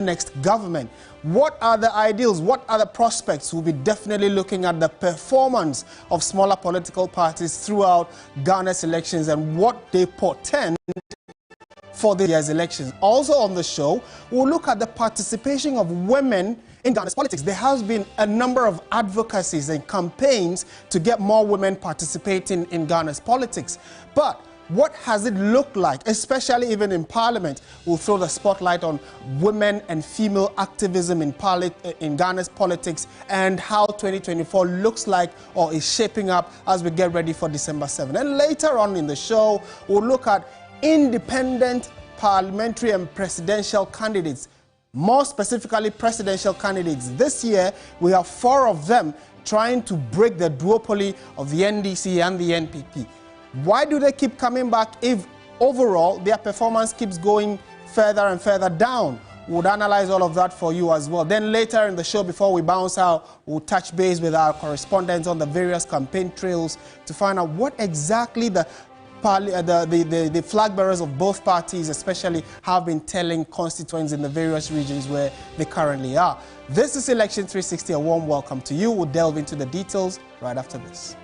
next government. What are the ideals? What are the prospects? We'll be definitely looking at the performance of smaller political parties throughout Ghana's elections and what they portend for this year's elections. Also on the show, we'll look at the participation of women in Ghana's politics. There has been a number of advocacies and campaigns to get more women participating in Ghana's politics. But what has it looked like, especially even in Parliament? We'll throw the spotlight on women and female activism in Ghana's politics and how 2024 looks like or is shaping up as we get ready for December 7. And later on in the show, we'll look at independent parliamentary and presidential candidates. More specifically, presidential candidates. This year, we have 4 of them trying to break the duopoly of the NDC and the NPP. Why do they keep coming back if overall their performance keeps going further and further down? We'll analyze all of that for you as well. Then later in the show, before we bounce out, we'll touch base with our correspondents on the various campaign trails to find out what exactly the flag bearers of both parties especially have been telling constituents in the various regions where they currently are. This is Election 360. A warm welcome to you. We'll delve into the details right after this.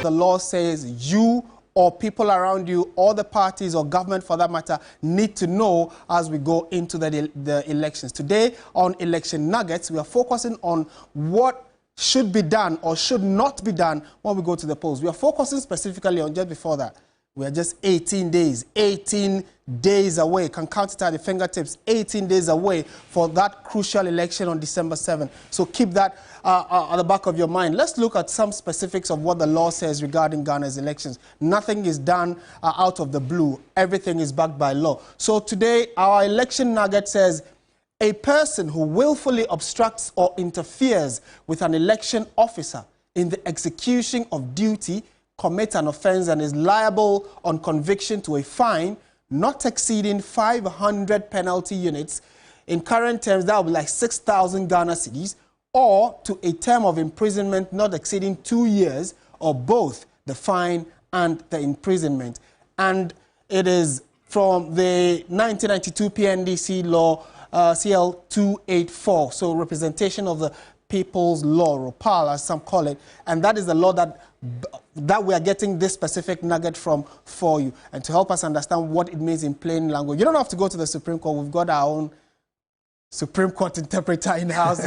The law says you or people around you or the parties or government for that matter need to know as we go into the elections. Today on Election Nuggets, we are focusing on what should be done or should not be done when we go to the polls. We are focusing specifically on just before that. We are just 18 days away. Can count it at the fingertips. 18 days away for that crucial election on December 7. So keep that at the back of your mind. Let's look at some specifics of what the law says regarding Ghana's elections. Nothing is done out of the blue. Everything is backed by law. So today, our election nugget says, a person who willfully obstructs or interferes with an election officer in the execution of duty commits an offense and is liable on conviction to a fine not exceeding 500 penalty units. In current terms, that would be like 6,000 Ghana cedis, or to a term of imprisonment not exceeding 2 years, or both the fine and the imprisonment. And it is from the 1992 PNDC law, CL 284, so representation of the People's Law, ROPAL, as some call it, and that is the law that we are getting this specific nugget from for you. And to help us understand what it means in plain language, you don't have to go to the Supreme Court. We've got our own Supreme Court interpreter in the house.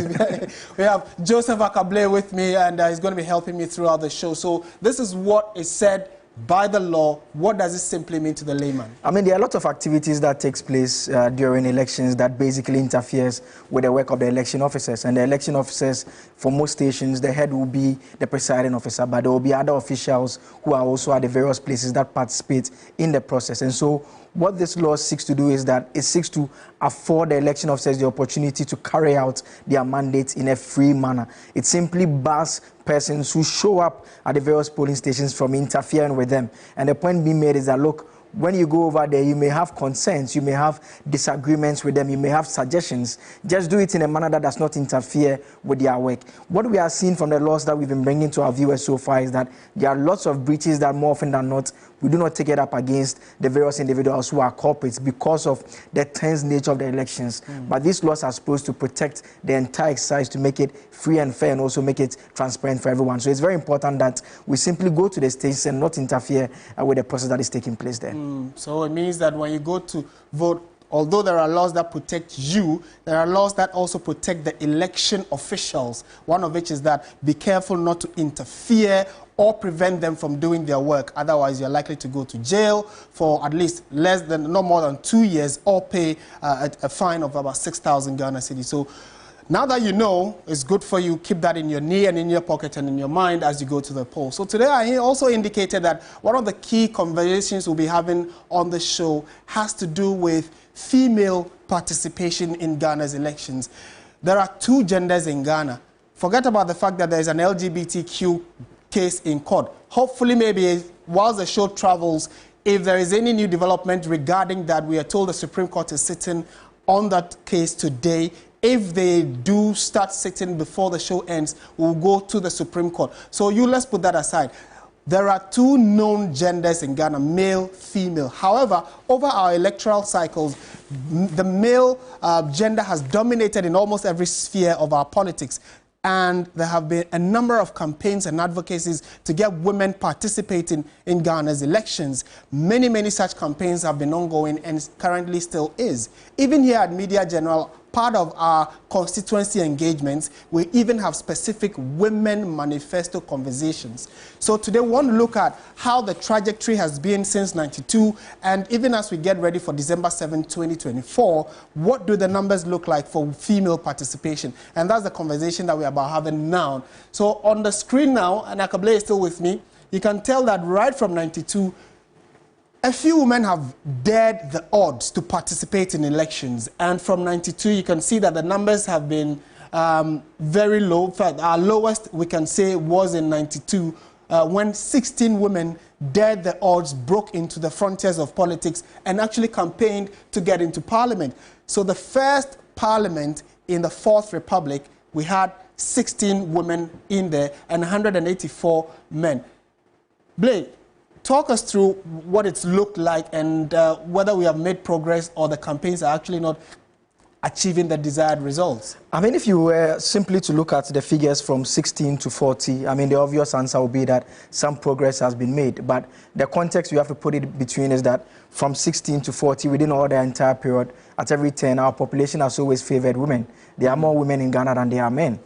We have Joseph Akable with me, and he's going to be helping me throughout the show. So this is what is said by the law. What does it simply mean to the layman? I mean, there are a lot of activities that takes place during elections that basically interferes with the work of the election officers. And the election officers, for most stations, the head will be the presiding officer, but there will be other officials who are also at the various places that participate in the process. And so what this law seeks to do is that it seeks to afford the election officers the opportunity to carry out their mandates in a free manner. It simply bars persons who show up at the various polling stations from interfering with them. And the point being made is that, look, when you go over there, you may have concerns, you may have disagreements with them, you may have suggestions. Just do it in a manner that does not interfere with their work. What we are seeing from the laws that we've been bringing to our viewers so far is that there are lots of breaches that more often than not, we do not take it up against the various individuals who are culprits because of the tense nature of the elections. But these laws are supposed to protect the entire exercise to make it free and fair and also make it transparent for everyone. So it's very important that we simply go to the stations and not interfere with the process that is taking place there. So it means that when you go to vote, although there are laws that protect you, there are laws that also protect the election officials. One of which is that be careful not to interfere or prevent them from doing their work. Otherwise, you're likely to go to jail for at least no more than 2 years, or pay a fine of about 6,000 Ghana cedis. So now that you know, it's good for you. Keep that in your knee and in your pocket and in your mind as you go to the poll. So today I also indicated that one of the key conversations we'll be having on the show has to do with female participation in Ghana's elections. There are 2 genders in Ghana. Forget about the fact that there is an LGBTQ case in court. Hopefully, maybe whilst the show travels, if there is any new development regarding that, we are told the Supreme Court is sitting on that case today. If they do start sitting before the show ends, we'll go to the Supreme Court. So let's put that aside. There are two known genders in Ghana, male, female. However, over our electoral cycles, the male gender has dominated in almost every sphere of our politics. And there have been a number of campaigns and advocacies to get women participating in Ghana's elections. Many, many such campaigns have been ongoing and currently still is. Even here at Media General, part of our constituency engagements, we even have specific women manifesto conversations. So today we want to look at how the trajectory has been since '92, and even as we get ready for December 7, 2024, what do the numbers look like for female participation? And that's the conversation that we're about having now. So on the screen now, and Akable is still with me, you can tell that right from '92, a few women have dared the odds to participate in elections, and from '92 you can see that the numbers have been very low. In fact, our lowest we can say was in '92 when 16 women dared the odds, broke into the frontiers of politics and actually campaigned to get into parliament. So the first parliament in the Fourth Republic, we had 16 women in there and 184 men. Blake, talk us through what it's looked like and whether we have made progress or the campaigns are actually not achieving the desired results. I mean, if you were simply to look at the figures from 16 to 40, I mean, the obvious answer would be that some progress has been made. But the context you have to put it between is that from 16 to 40, within all the entire period, at every 10, our population has always favored women. There are more women in Ghana than there are men.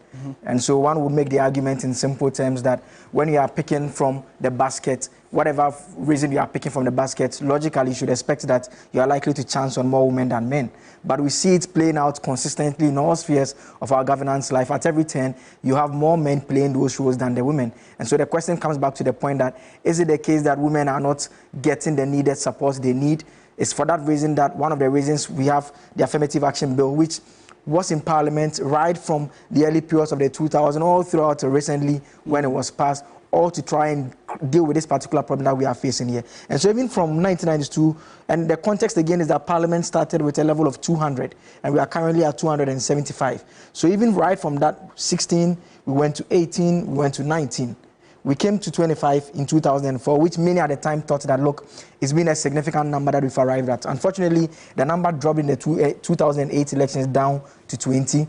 And so one would make the argument in simple terms that when you are picking from the basket, whatever reason you are picking from the basket, logically you should expect that you are likely to chance on more women than men. But we see it playing out consistently in all spheres of our governance life. At every turn, you have more men playing those roles than the women. And so the question comes back to the point that, is it the case that women are not getting the needed support they need? It's for that reason that one of the reasons we have the Affirmative Action Bill, which was in Parliament right from the early periods of the 2000s all throughout recently when it was passed, all to try and deal with this particular problem that we are facing here. And so even from 1992, and the context again is that Parliament started with a level of 200, and we are currently at 275. So even right from that 16, we went to 18, we went to 19. We came to 25 in 2004, which many at the time thought that, look, it's been a significant number that we've arrived at. Unfortunately, the number dropped in the 2008 elections down to 20.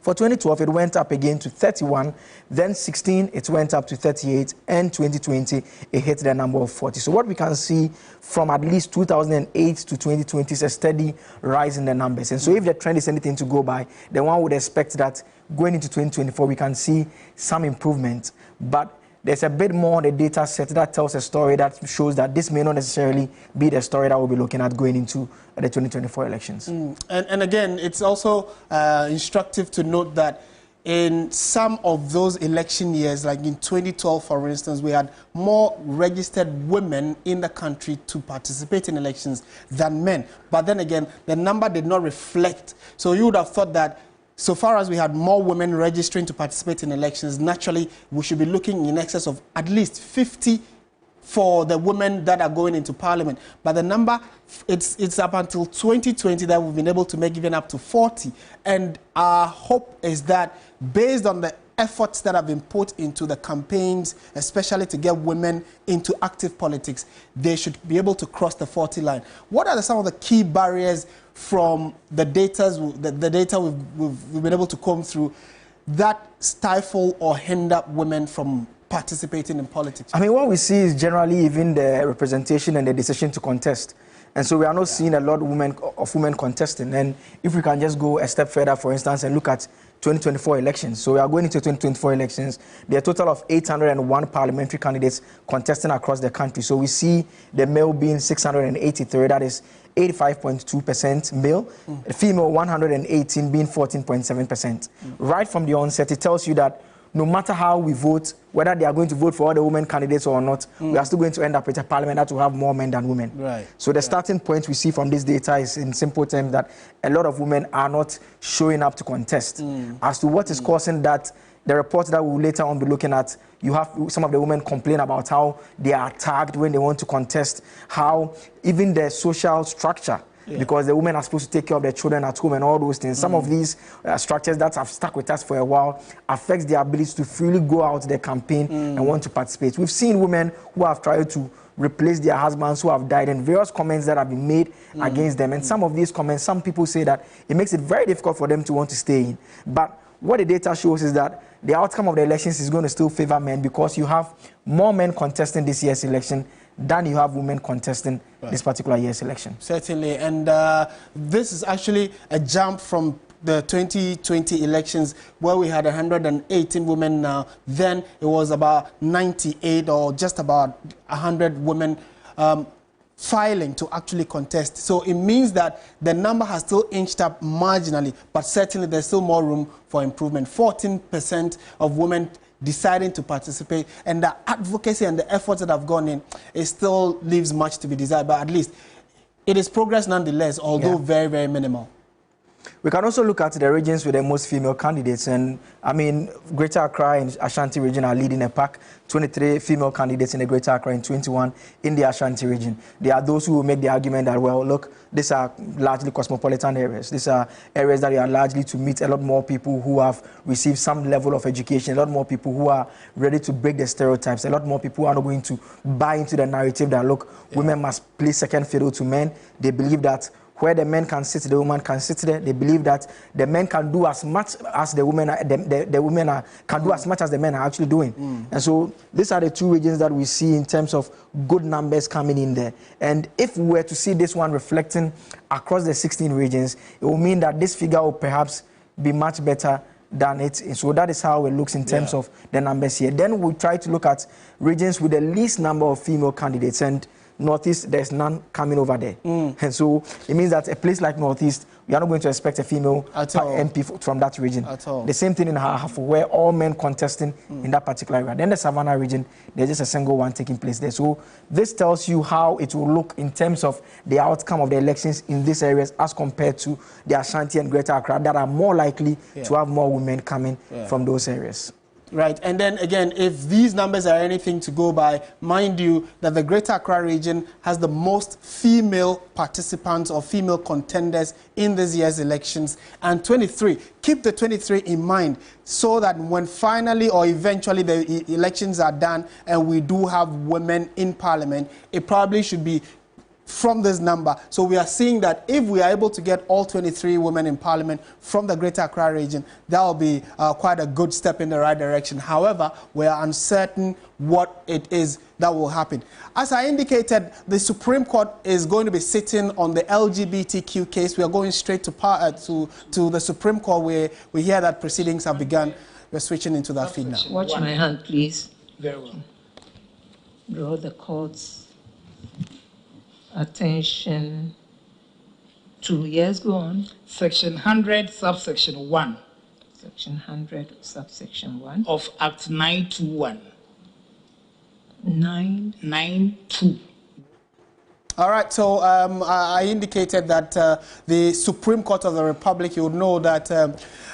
For 2012, it went up again to 31, then 16, it went up to 38, and 2020, it hit the number of 40. So what we can see from at least 2008 to 2020 is a steady rise in the numbers. And so if the trend is anything to go by, then one would expect that going into 2024, we can see some improvement. But there's a bit more on the data set that tells a story that shows that this may not necessarily be the story that we'll be looking at going into the 2024 elections. And again, it's also instructive to note that in some of those election years, like in 2012, for instance, we had more registered women in the country to participate in elections than men. But then again, the number did not reflect. So you would have thought that so far as we had more women registering to participate in elections, naturally we should be looking in excess of at least 50 for the women that are going into parliament. But the number, it's up until 2020 that we've been able to make even up to 40. And our hope is that based on the efforts that have been put into the campaigns, especially to get women into active politics, they should be able to cross the 40 line. What are some of the key barriers from the data we've been able to comb through that stifle or hinder women from participating in politics? I mean, what we see is generally even the representation and the decision to contest. And so we are not seeing a lot of women contesting. And if we can just go a step further, for instance, and look at 2024 elections. So we are going into 2024 elections. There are a total of 801 parliamentary candidates contesting across the country. So we see the male being 683, that is 85.2% male, female 118 being 14.7%. Right from the onset, it tells you that no matter how we vote, whether they are going to vote for all the women candidates or not, we are still going to end up with a parliament that will have more men than women. Right. So the starting point we see from this data is in simple terms that a lot of women are not showing up to contest. As to what is causing that, the report that we'll later on be looking at, you have some of the women complain about how they are tagged when they want to contest, how even the social structure because the women are supposed to take care of their children at home and all those things. Some of these structures that have stuck with us for a while affects their ability to freely go out to the campaign and want to participate. We've seen women who have tried to replace their husbands who have died, and various comments that have been made against them. And some of these comments, some people say that it makes it very difficult for them to want to stay in. But what the data shows is that the outcome of the elections is going to still favor men, because you have more men contesting this year's election than you have women contesting this particular year's election. Certainly, and this is actually a jump from the 2020 elections, where we had 118 women now. Then it was about 98 or just about 100 women filing to actually contest. So it means that the number has still inched up marginally, but certainly there's still more room for improvement. 14% of women deciding to participate, and the advocacy and the efforts that have gone in, it still leaves much to be desired, but at least it is progress nonetheless, although very, very minimal. We can also look at the regions with the most female candidates, and I mean, Greater Accra and Ashanti region are leading a pack. 23 female candidates in the Greater Accra and 21 in the Ashanti region. There are those who will make the argument that, well, look, these are largely cosmopolitan areas. These are areas that are largely to meet a lot more people who have received some level of education, a lot more people who are ready to break the stereotypes, a lot more people who are not going to buy into the narrative that, look, women must play second fiddle to men. They believe that where the men can sit, the woman can sit there. They believe that the men can do as much as the women can do as much as the men are actually doing. And so these are the two regions that we see in terms of good numbers coming in there. And if we were to see this one reflecting across the 16 regions, it will mean that this figure will perhaps be much better than it. So that is how it looks in terms of the numbers here. Then we'll try to look at regions with the least number of female candidates, and Northeast, there's none coming over there. And so it means that a place like Northeast, we are not going to expect a female MP from that region. The same thing in Ahafo, where all men contesting in that particular area. Then the Savannah region, there's just a single one taking place there. So this tells you how it will look in terms of the outcome of the elections in these areas as compared to the Ashanti and Greater Accra that are more likely to have more women coming from those areas. Right, and then again, if these numbers are anything to go by, mind you that the Greater Accra region has the most female participants or female contenders in this year's elections, and 23. Keep the 23 in mind, so that when finally or eventually the elections are done and we do have women in parliament, it probably should be from this number. So we are seeing that if we are able to get all 23 women in parliament from the Greater Accra region, that will be quite a good step in the right direction. However, we are uncertain what it is that will happen. As I indicated, the Supreme Court is going to be sitting on the LGBTQ case. We are going straight to the Supreme Court, where we hear that proceedings have begun. We're switching into that feed now. Watch my hand, please. Very well. Draw the court's attention to, yes, go on. Section 100, subsection 1. Section 100, subsection 1. Of Act 921. 992. All right, so I indicated that the Supreme Court of the Republic, you would know that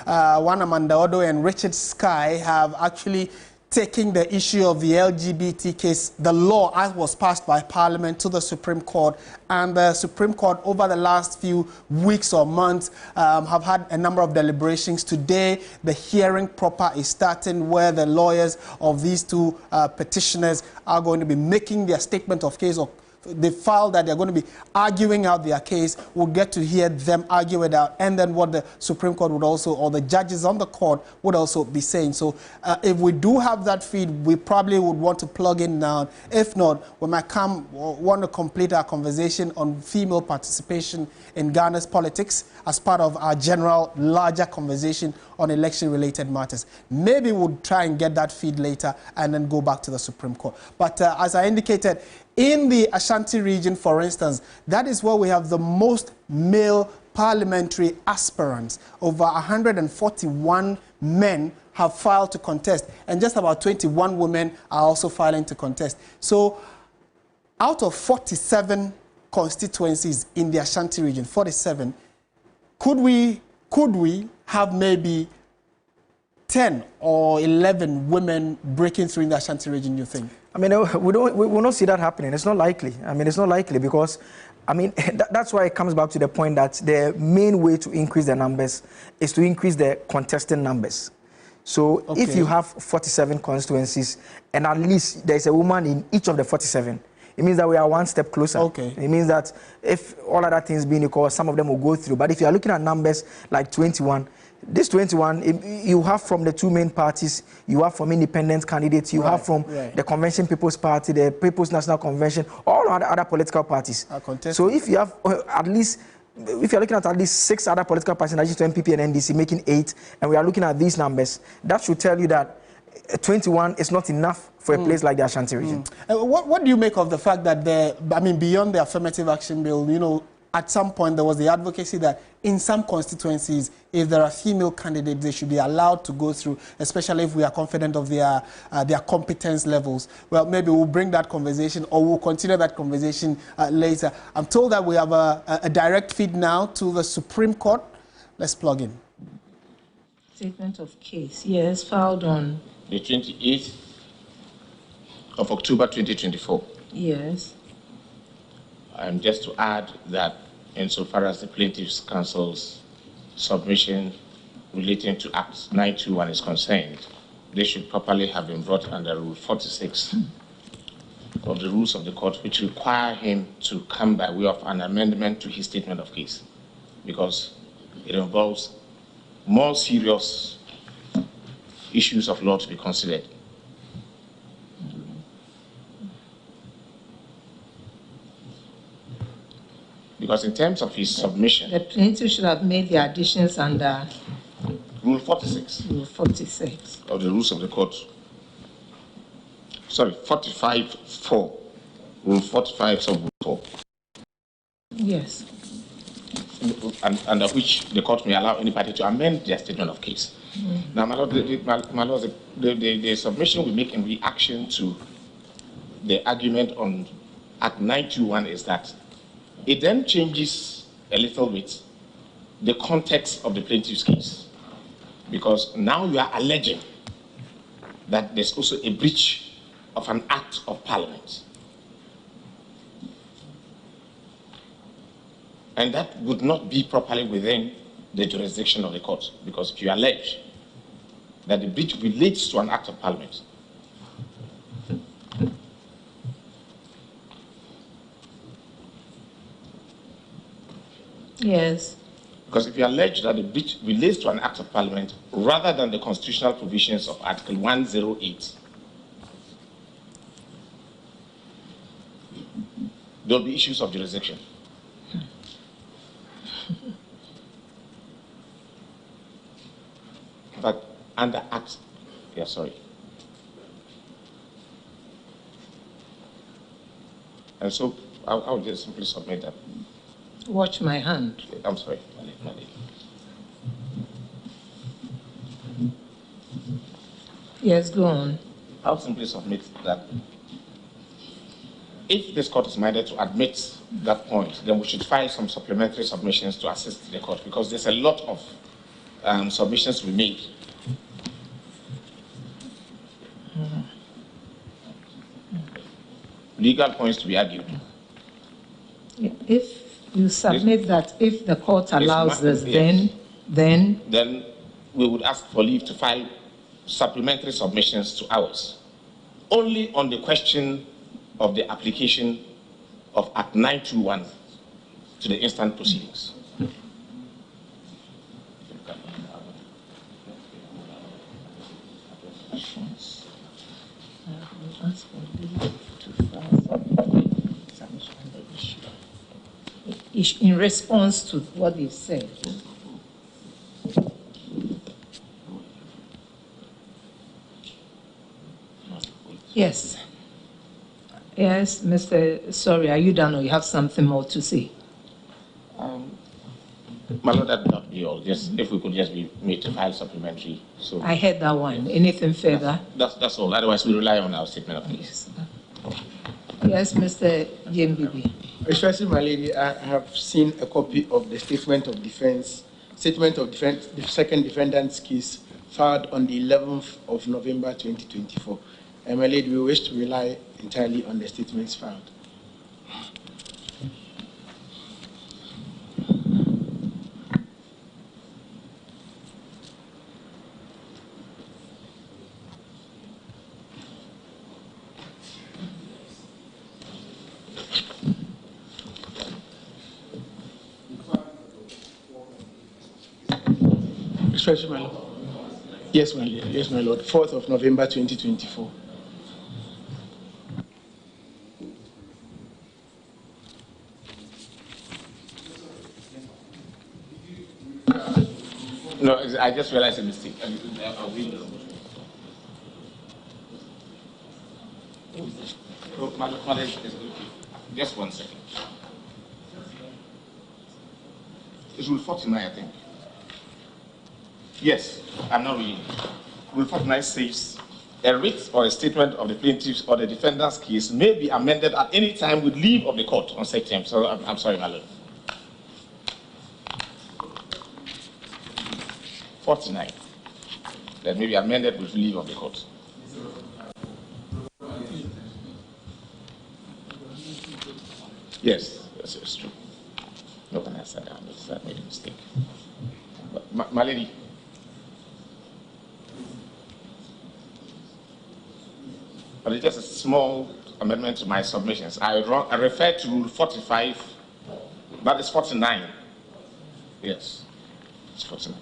Juan Amanda Odo and Richard Sky have actually taking the issue of the LGBT case, the law as was passed by Parliament, to the Supreme Court. And the Supreme Court, over the last few weeks or months, have had a number of deliberations. Today, the hearing proper is starting, where the lawyers of these two petitioners are going to be making their statement of case, or the file that they're going to be arguing out their case. We'll get to hear them argue it out, and then what the Supreme Court would also, or the judges on the court would also be saying. So if we do have that feed, we probably would want to plug in now. If not, we might want to complete our conversation on female participation in Ghana's politics as part of our general larger conversation on election-related matters. Maybe we'll try and get that feed later and then go back to the Supreme Court. But as I indicated, in the Ashanti region, for instance, that is where we have the most male parliamentary aspirants. Over 141 men have filed to contest, and just about 21 women are also filing to contest. So out of 47 constituencies in the Ashanti region, 47, could we have maybe 10 or 11 women breaking through in the Ashanti region, you think? I mean, we will not see that happening. It's not likely. I mean, it's not likely because I mean, that's why it comes back to the point that the main way to increase the numbers is to increase the contesting numbers. So if you have 47 constituencies and at least there's a woman in each of the 47, it means that we are one step closer. Okay. It means that if all other things being equal, some of them will go through. But if you are looking at numbers like 21, this 21, you have from the two main parties, you have from independent candidates, you have from the Convention People's Party, the People's National Convention, all other political parties. So if you have at least, if you're looking at least 6 other political parties, in addition to MPP and NDC, making 8, and we are looking at these numbers, that should tell you that 21 is not enough for a place like the Ashanti region. What do you make of the fact that beyond the affirmative action bill, you know, at some point there was the advocacy that in some constituencies, if there are female candidates, they should be allowed to go through, especially if we are confident of their competence levels. Well, maybe we'll bring that conversation, or we'll continue that conversation later. I'm told that we have a direct feed now to the Supreme Court. Let's plug in. Statement of case, yes, filed on the 28th of October 2024. Yes. And just to add that insofar as the Plaintiffs' Counsel's submission relating to Act 921 is concerned, they should properly have been brought under Rule 46 of the rules of the court, which require him to come by way of an amendment to his statement of case, because it involves more serious issues of law to be considered. Because in terms of his submission, the plaintiff should have made the additions under Rule 46. Rule 46 of the rules of the court. Sorry, 45(4). Rule 45 sub 4. Yes. And under which the court may allow any party to amend their statement of case. Now, my Lord, the submission we make in reaction to the argument on Act 921 is that it then changes a little bit the context of the plaintiff's case, because now you are alleging that there's also a breach of an act of parliament. And that would not be properly within the jurisdiction of the court, because if you allege that the breach relates to an act of parliament, yes. because if you allege that the breach relates to an act of parliament rather than the constitutional provisions of Article 108, there will be issues of jurisdiction. But under Act, and so I'll just simply submit that. Watch my hand. I'm sorry, my lady. Yes, go on. I'll simply submit that if this court is minded to admit that point, then we should file some supplementary submissions to assist the court, because there's a lot of submissions to be made. Legal points to be argued. If you submit that, if the court allows this, then we would ask for leave to file supplementary submissions to ours, only on the question of the application of Act 921 to the instant proceedings. In response to what they've said. Yes. Yes, Mr. Sorry, are you done, or you have something more to say? My Lord, that would not be all. Just if we could just be made to file supplementary. So I heard that one. Anything further? That's all. Otherwise, we rely on our statement of case. Yes, Mr. JMBB. Especially, my lady, I have seen a copy of the statement of defense, the second defendant's case filed on the 11th of November 2024. And my lady, we wish to rely entirely on the statements filed. Stretch, my lord. Yes, my lord. Yes, my lord. 4th of November 2024. No, I just realized a mistake. Just 1 second. It's Rule 49, I think. Yes, I'm not reading. Rule 49 says, a writ or a statement of the plaintiff's or the defendant's case may be amended at any time with leave of the court on such terms. So I'm sorry, my lord. 49. That may be amended with leave of the court. Yes, it's true. No one has said that. I made a mistake. But, my lady. But it's just a small amendment to my submissions. I refer to Rule 45, but it's 49. Yes, it's 49.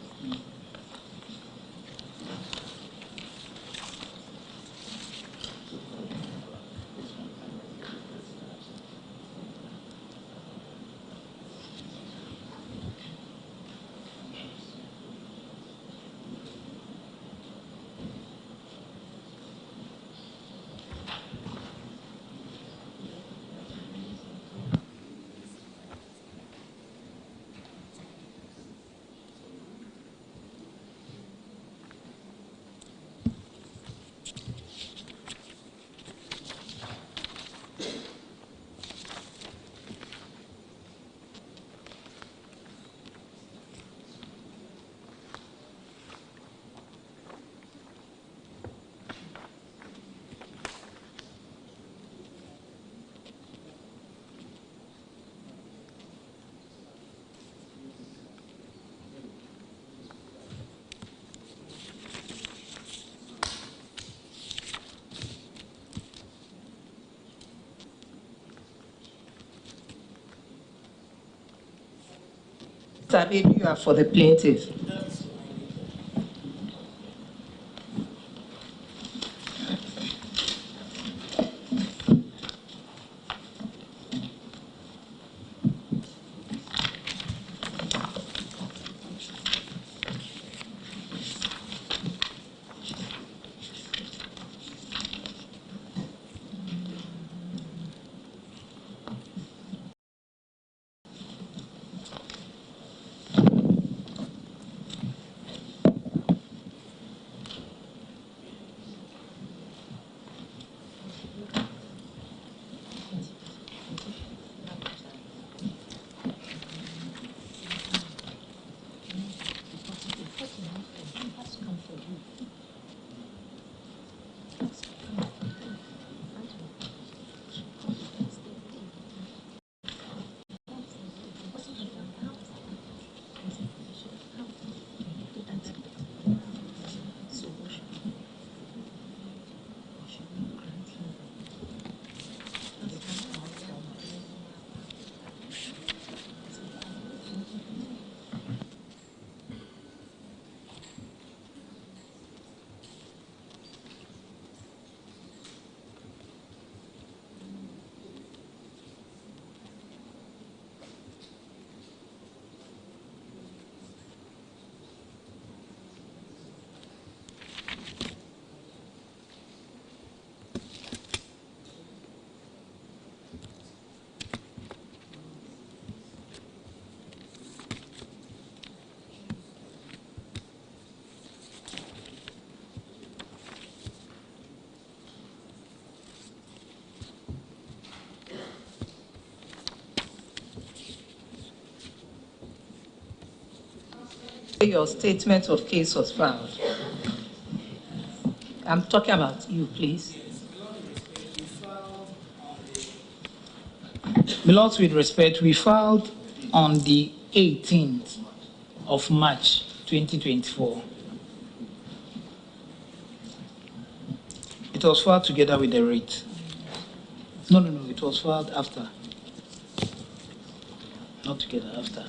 Sabi, you are for the plaintiff. Your statement of case was filed. I'm talking about you, please. My lords, with respect, we filed on the 18th of March 2024. It was filed together with the writ. No, it was filed after. Not together, after.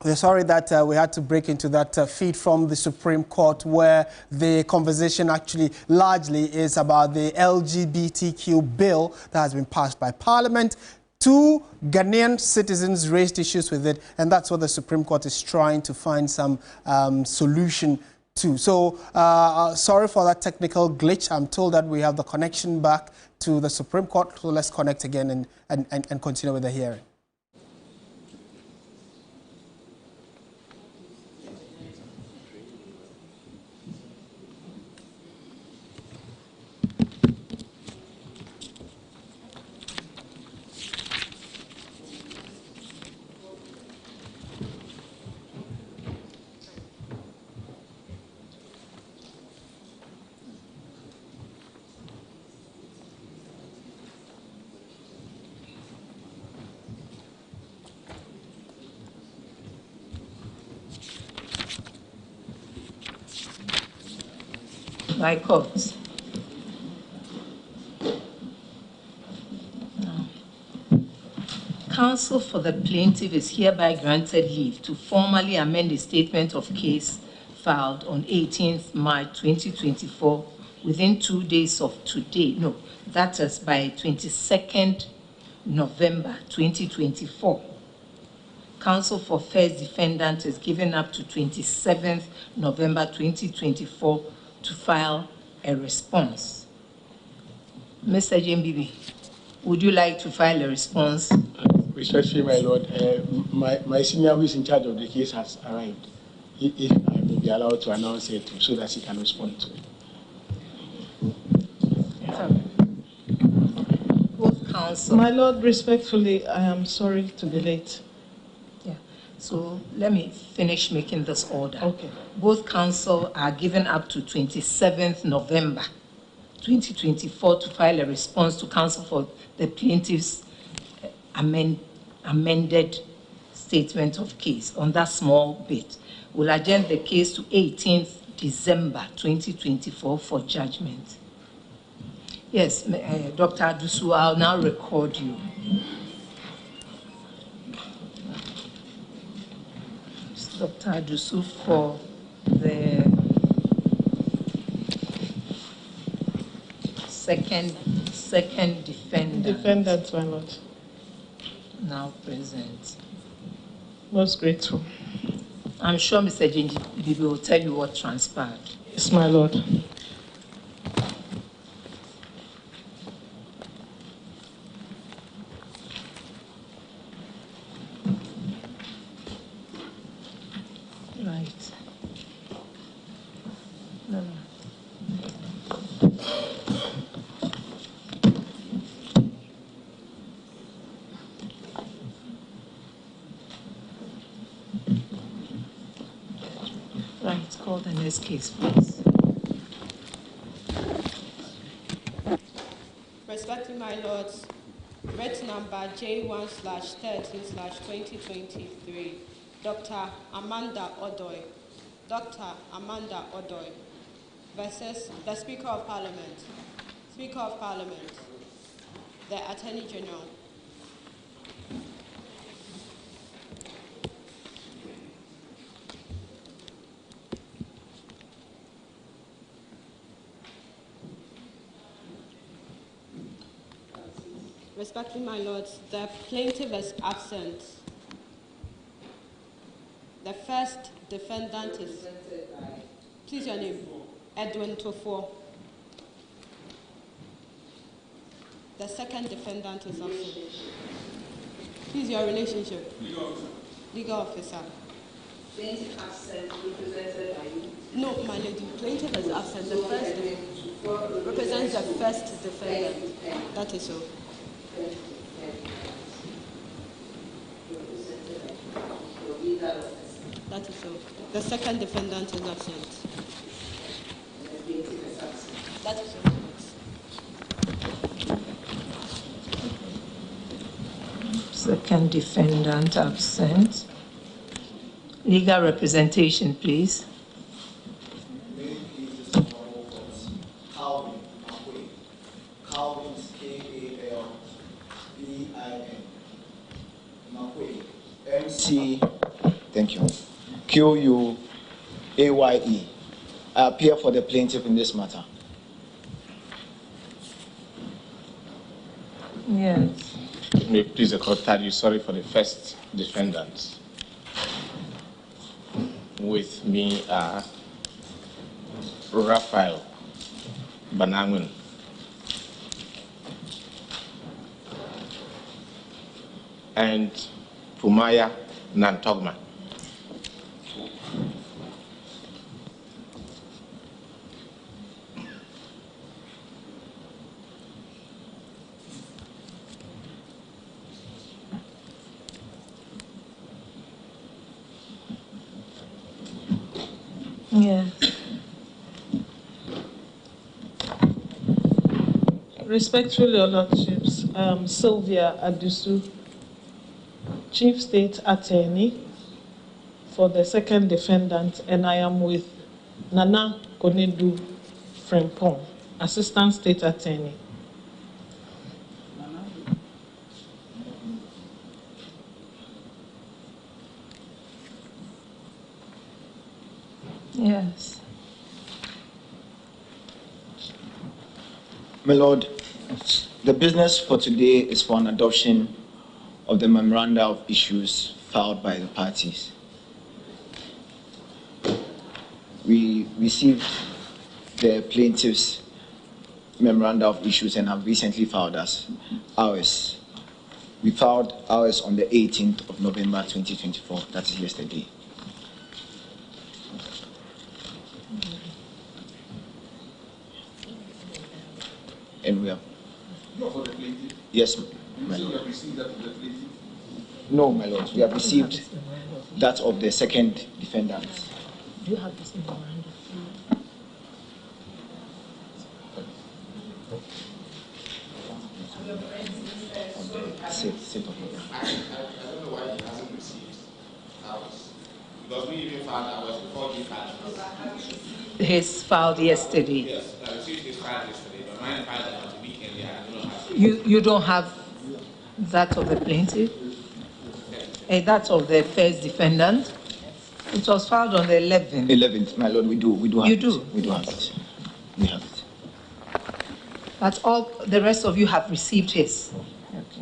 We're sorry that we had to break into that feed from the Supreme Court, where the conversation actually largely is about the LGBTQ bill that has been passed by Parliament. 2 Ghanaian citizens raised issues with it, and that's what the Supreme Court is trying to find some solution to. So sorry for that technical glitch. I'm told that we have the connection back to the Supreme Court, so let's connect again and continue with the hearing. By court. Counsel for the plaintiff is hereby granted leave to formally amend the statement of case filed on 18th March 2024 within 2 days of today. No, that is by 22nd November 2024. Counsel for first defendant is given up to 27th November 2024 to file a response. Mr. Jembibi, would you like to file a response? Respectfully, my lord, my senior who is in charge of the case has arrived. If I may be allowed to announce it so that he can respond to it. Both counsel. My lord, respectfully, I am sorry to be late. Yeah. So let me finish making this order. Okay. Both counsel are given up to 27th November 2024 to file a response to counsel for the plaintiff's amended statement of case on that small bit. We'll adjourn the case to 18th December 2024 for judgment. Yes, Dr. Adusu, I'll now record you. Dr. Adusu for the second defendant. Defendant, my lord. Now present. Most grateful. I'm sure Mr. Bibi will tell you what transpired. Yes, my lord. Right. No. Right, call the next case, please. Respecting my lords, writ number J1/13/2023, Dr. Amanda Odoy versus the Speaker of Parliament, the Attorney General. Respectfully, my lords, the plaintiff is absent. The first defendant is, please your name, Edwin Tofo. The second defendant is absent. Please your relationship. Legal officer. Plaintiff absent, represented by you. No, my lady, plaintiff is absent. The first represents the first defendant. That is so. That is so. The second defendant is absent. That is so. Second defendant absent. Legal representation, please. Calvin, K-A-L-V-I-N. MC Thank you. Q-U-A-Y-E. I appear for the plaintiff in this matter. Yes. May it please the court tell you sorry for the first defendant. With me are Raphael Banangun, and Pumaya Nantogma. Yes. Respectfully, Your Lordships, Sylvia Adusu, Chief State Attorney for the second defendant, and I am with Nana Konedu Frempong, Assistant State Attorney. Yes. My Lord, the business for today is for an adoption of the memoranda of issues filed by the parties. We received the plaintiff's memoranda of issues and have recently filed ours. We filed ours on the 18th of November 2024, that is yesterday. And we have. Yes, my Lord. No, my Lord. We have received that of the second defendant. Do you have this memorandum? Sit on it. I don't know why he hasn't received ours. Because we even filed ours before he filed ours. His filed yesterday. Yes, I received his file yesterday, but mine filed on the weekend. Yeah, I don't have it. You don't have that of the plaintiff? That of the first defendant? It was filed on the 11th. 11th, my Lord, we do have You it. do? We do have it. We have it. But all the rest of you have received his?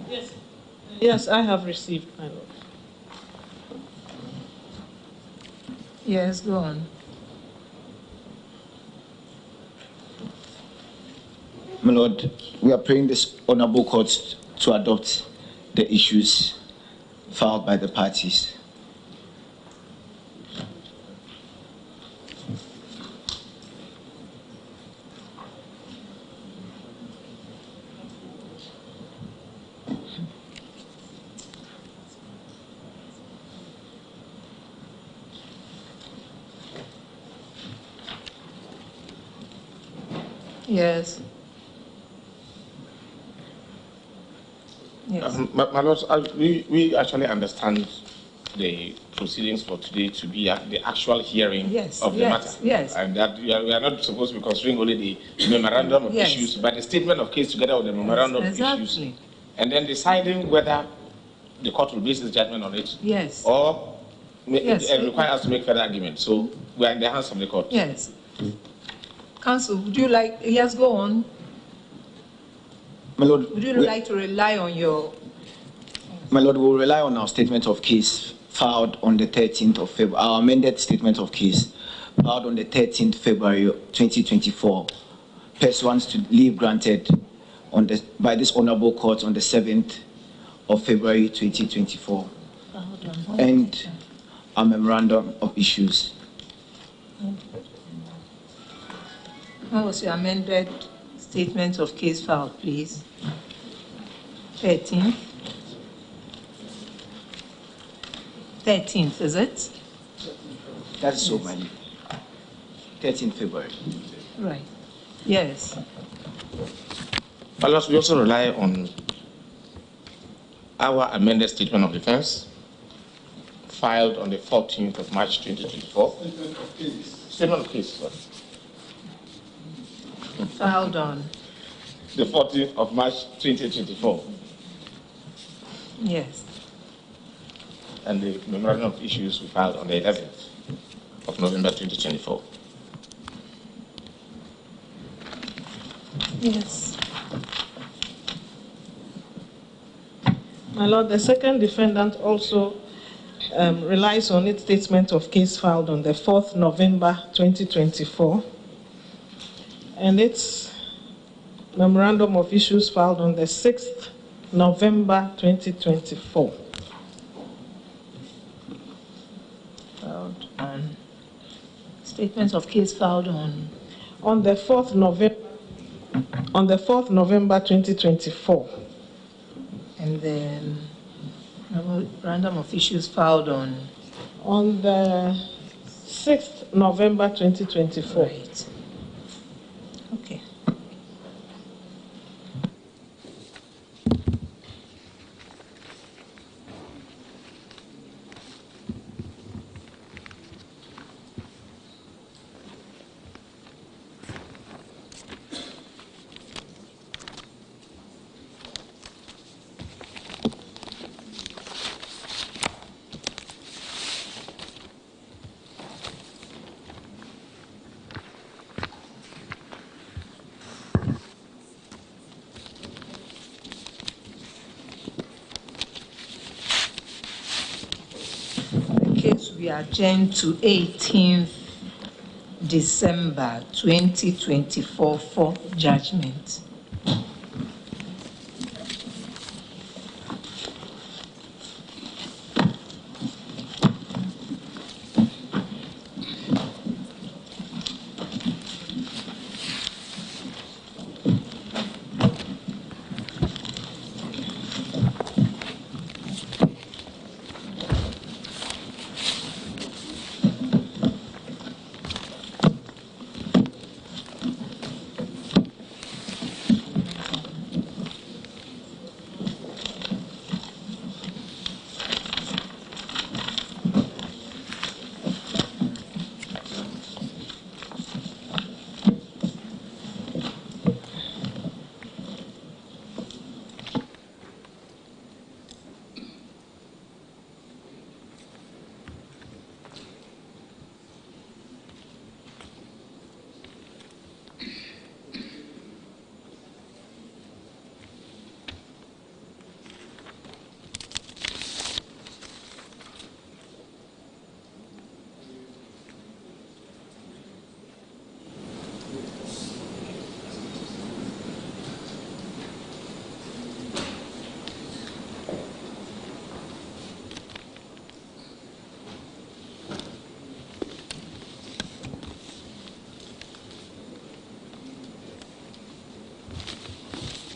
Yes. Yes, I have received, my Lord. Yes, go on. My Lord, we are praying this honorable court to adopt the issues filed by the parties. Yes. Yes. My Lord, we actually understand the proceedings for today to be the actual hearing of the matter. Yes. And that we are not supposed to be considering only the memorandum of issues, but the statement of case together with the memorandum of issues. And then deciding whether the court will base its judgment on it. Yes. Or require us to make further arguments. So we are in the hands of the court. Yes. Counsel, would you like, yes, go on. My Lord, would you like to rely on your... My Lord, we will rely on our statement of case filed on the 13th of February, our amended statement of case filed on the 13th February 2024, pursuant to leave granted by this honorable court on the 7th of February 2024, and our memorandum of issues. What was your amended statement of case filed, please? 13th. 13th, is it? That is so, my lord. 13th February. Right. Yes. But we also rely on our amended statement of defense filed on the 14th of March 2024. Statement of case, sorry. Filed on the 14th of March 2024. Yes. and the memorandum of issues we filed on the 11th of November 2024. Yes. My Lord, the second defendant also relies on its statement of case filed on the 4th November 2024 and its memorandum of issues filed on the 6th November 2024. Filed on statements of case filed on the 4th November 2024. And then memorandum of issues filed on the 6th November 2024. Right. Okay. We adjourn to 18th December 2024 for judgment.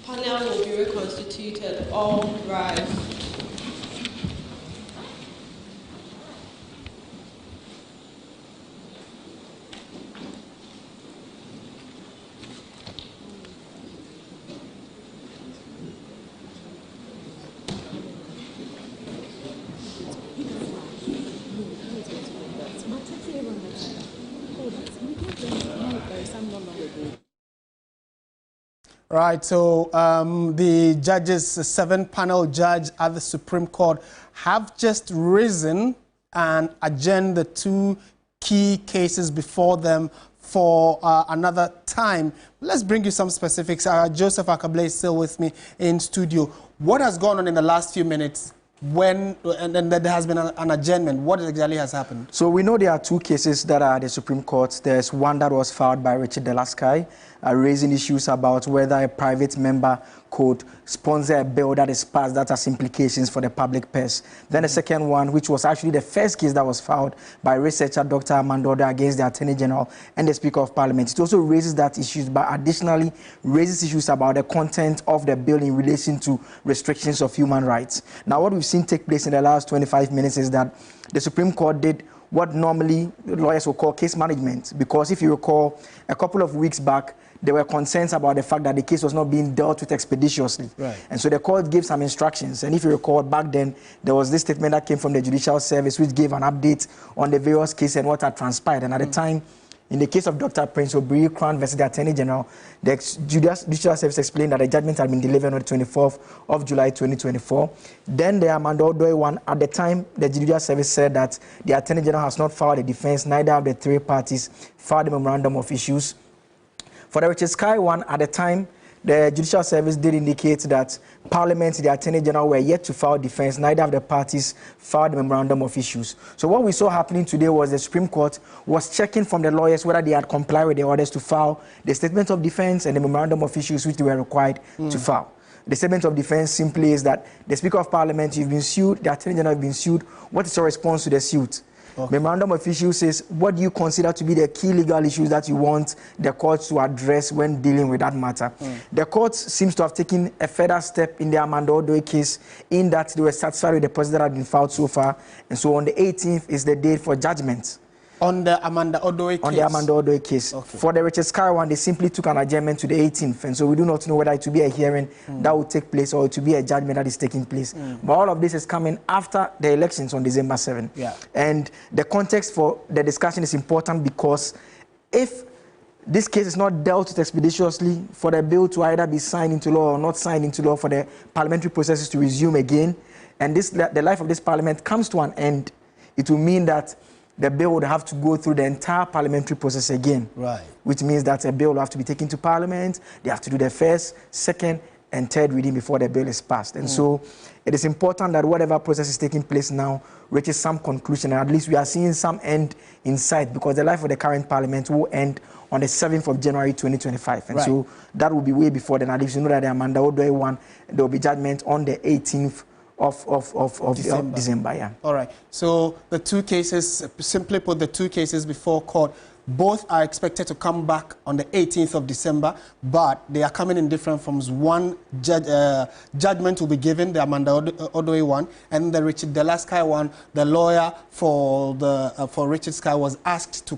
Panel will be reconstituted. All rise. Right, so the judges, 7-panel judge at the Supreme Court, have just risen and adjourned the 2 key cases before them for another time. Let's bring you some specifics. Joseph Akable is still with me in studio. What has gone on in the last few minutes and then there has been an adjournment? What exactly has happened? So we know there are 2 cases that are at the Supreme Court. There's one that was filed by Richard Delaskai, raising issues about whether a private member could sponsor a bill that is passed that has implications for the public purse. Then the second one, which was actually the first case that was filed by researcher Dr. Amandoda against the Attorney General and the Speaker of Parliament. It also raises that issues, but additionally raises issues about the content of the bill in relation to restrictions of human rights. Now, what we've seen take place in the last 25 minutes is that the Supreme Court did what normally lawyers will call case management, because if you recall, a couple of weeks back, there were concerns about the fact that the case was not being dealt with expeditiously. Right. And so the court gave some instructions. And if you recall, back then, there was this statement that came from the Judicial Service, which gave an update on the various cases and what had transpired. And at the time, In the case of Dr. Prince Obree Crown versus the Attorney General, the Judicial Service explained that the judgment had been delivered on the 24th of July 2024. Then the Amanda Odoi one, at the time, the Judicial Service said that the Attorney General has not filed a defense, neither have the three parties filed a memorandum of issues. For the Richard Sky one, at the time, the Judicial Service did indicate that Parliament, the Attorney General, were yet to file defense. Neither of the parties filed a memorandum of issues. So what we saw happening today was the Supreme Court was checking from the lawyers whether they had complied with the orders to file the statement of defense and the memorandum of issues which they were required to file. The statement of defense simply is that the Speaker of Parliament, you've been sued, the Attorney General has been sued. What is your response to the suit? Okay. Memorandum of issues says, what do you consider to be the key legal issues that you want the courts to address when dealing with that matter? The court seems to have taken a further step in the Amanda Odoi case in that they were satisfied with the process that had been filed so far. And so on the 18th is the date for judgment. On the Amanda Odoi case? On the Amanda Odoi case. Okay. For the Richard Sky one, they simply took an adjournment to the 18th. And so we do not know whether it will be a hearing that will take place or it will be a judgment that is taking place. But all of this is coming after the elections on December 7. Yeah. And the context for the discussion is important because if this case is not dealt with expeditiously, for the bill to either be signed into law or not signed into law, for the parliamentary processes to resume again, and the life of this parliament comes to an end, it will mean that the bill would have to go through the entire parliamentary process again. Right. Which means that a bill will have to be taken to Parliament. They have to do the first, second, and third reading before the bill is passed. And so it is important that whatever process is taking place now reaches some conclusion, and at least we are seeing some end in sight, because the life of the current Parliament will end on the 7th of January 2025. And so that will be way before then. At least you know that the Amanda Odoi one, there will be judgment on the 18th of December, yeah. All right. So the two cases, simply put, the two cases before court, both are expected to come back on the 18th of December, but they are coming in different forms. One judgment will be given, the Amanda Odoi one, and the Richard Delasky one. The lawyer for Richard Sky was asked to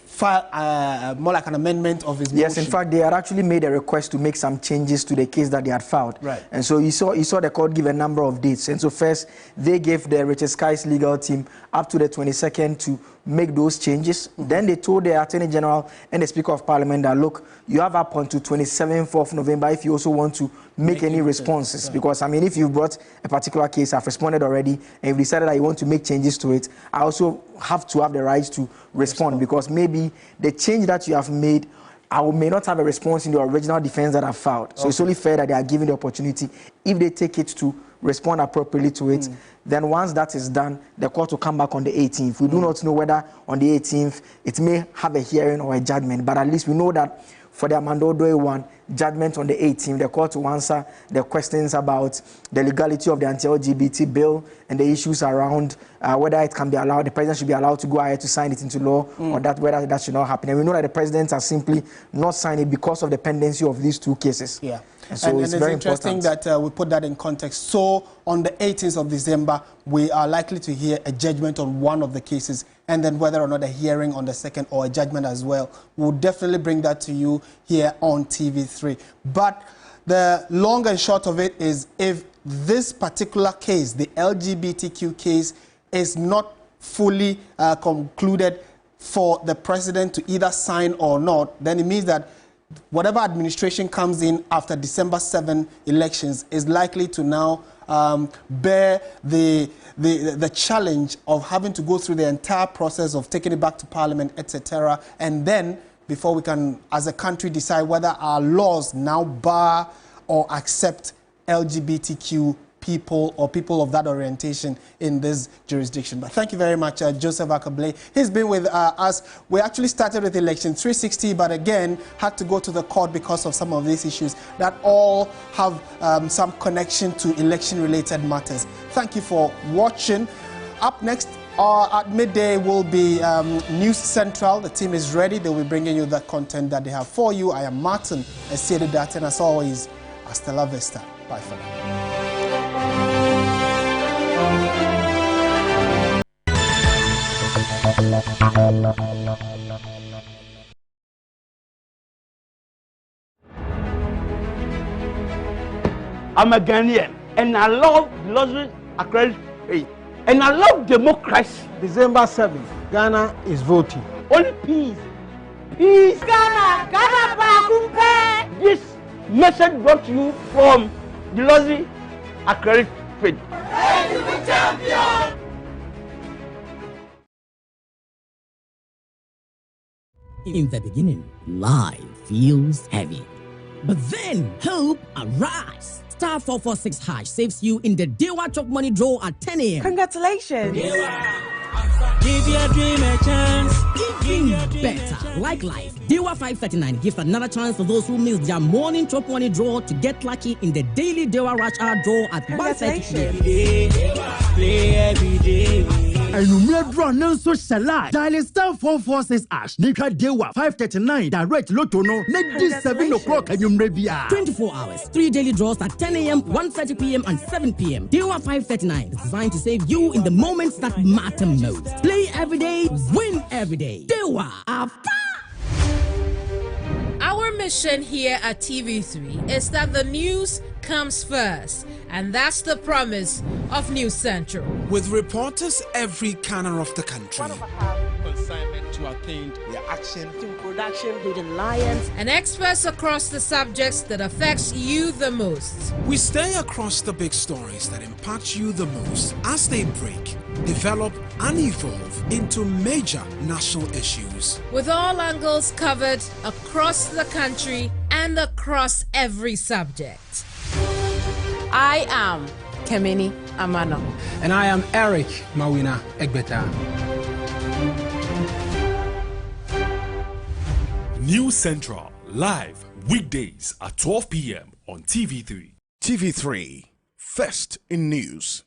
file more like an amendment of his motion. Yes, in fact, they had actually made a request to make some changes to the case that they had filed. Right. And so you saw the court give a number of dates. And so first, they gave the Richard Sky's legal team up to the 22nd to make those changes. Then they told the Attorney General and the Speaker of Parliament that, look, you have up until 27th of November if you also want to make any responses. Right. Because, I mean, if you've brought a particular case, I've responded already, and you've decided that you want to make changes to it, I also have to have the right to respond, because maybe the change that you have made, I may not have a response in the original defense that I filed. So it's only fair that they are given the opportunity, if they take it, to respond appropriately to it. Then once that is done, the court will come back on the 18th. We do not know whether on the 18th it may have a hearing or a judgment, but at least we know that for the Amanda Odoi one, judgment on the 18th, the court will answer the questions about the legality of the anti-LGBT bill and the issues around whether it can be allowed, the president should be allowed to go ahead to sign it into law, or that whether that should not happen. And we know that the president has simply not signed it because of the pendency of these two cases. Yeah. And so it's very interesting that we put that in context. So on the 18th of December, we are likely to hear a judgment on one of the cases, and then whether or not a hearing on the second or a judgment as well. We'll definitely bring that to you here on TV3. But the long and short of it is, if this particular case, the LGBTQ case, is not fully concluded for the president to either sign or not, then it means that whatever administration comes in after December 7 elections is likely to now bear the challenge of having to go through the entire process of taking it back to Parliament, etc. And then, before we can, as a country, decide whether our laws now bar or accept LGBTQ people or people of that orientation in this jurisdiction. But thank you very much, Joseph Akable. He's been with us. We actually started with Election360, but again had to go to the court because of some of these issues that all have some connection to election-related matters. Thank you for watching. Up next at midday will be News Central. The team is ready. They'll be bringing you the content that they have for you. I am Martin, I stated that, and as always, hasta la vista. Bye for now. I'm a Ghanaian, and I love luxury accredited faith, and I love democracy. December 7th, Ghana is voting. Only peace peace. This message brought to you from the Lozi Accredit Faith. In the beginning, life feels heavy. But then, hope arrives. Star 446 hash saves you in the Dewa Chop Money draw at 10 a.m. Congratulations! Give your dream a chance. Even better. Like life, Dewa 539 gives another chance for those who missed their morning Chop Money draw to get lucky in the daily Dewa Rush Hour draw at 1:30 p.m. Play every day. And you draw no social life. Dial star 446 ash. Nika Dewa 539 direct lotto no. Make this 7 o'clock and you may be 24 hours, 3 daily draws at 10 a.m., 1:30 p.m. and 7 p.m. Dewa 539 is designed to save you in the moments that matter most. Play every day, win every day. Dewa after. Our mission here at TV3 is that the news comes first, and that's the promise of News Central. With reporters every corner of the country. Consignment to attend their action to production to the lions and experts across the subjects that affects you the most. We stay across the big stories that impact you the most as they break, develop and evolve into major national issues. With all angles covered across the country and across every subject. I am Kemini Amano. And I am Eric Mawina Egbeta. News Central, live weekdays at 12 p.m. on TV3. TV3, first in news.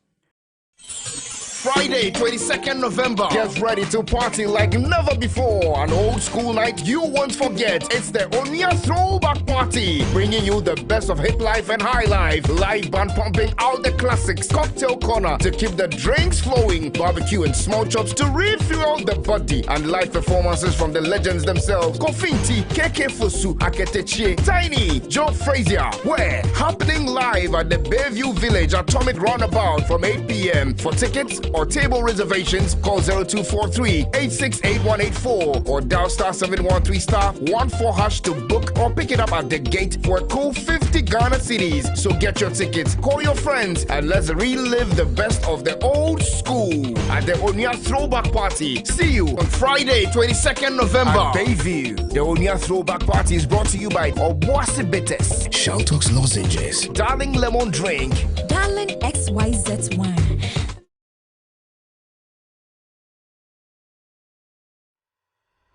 Friday, 22nd November. Get ready to party like never before. An old school night you won't forget. It's the Onia Throwback Party, bringing you the best of hip life and high life. Live band pumping out the classics. Cocktail corner to keep the drinks flowing. Barbecue and small chops to refuel the body. And live performances from the legends themselves. Kofinti, KK Fusu, Aketeche, Tiny, Joe Frazier. Where? Happening live at the Bayview Village Atomic Roundabout from 8 p.m. For tickets or table reservations, call 0243-868184 or dial *713*14# to book or pick it up at the gate for a cool 50 Ghana cedis. So get your tickets, call your friends, and let's relive the best of the old school at the Onia Throwback Party. See you on Friday, 22nd November at Bayview. The Onia Throwback Party is brought to you by Obuasi Bitters, Shelltox Lozenges, Darling Lemon Drink, Darling XYZ Wine,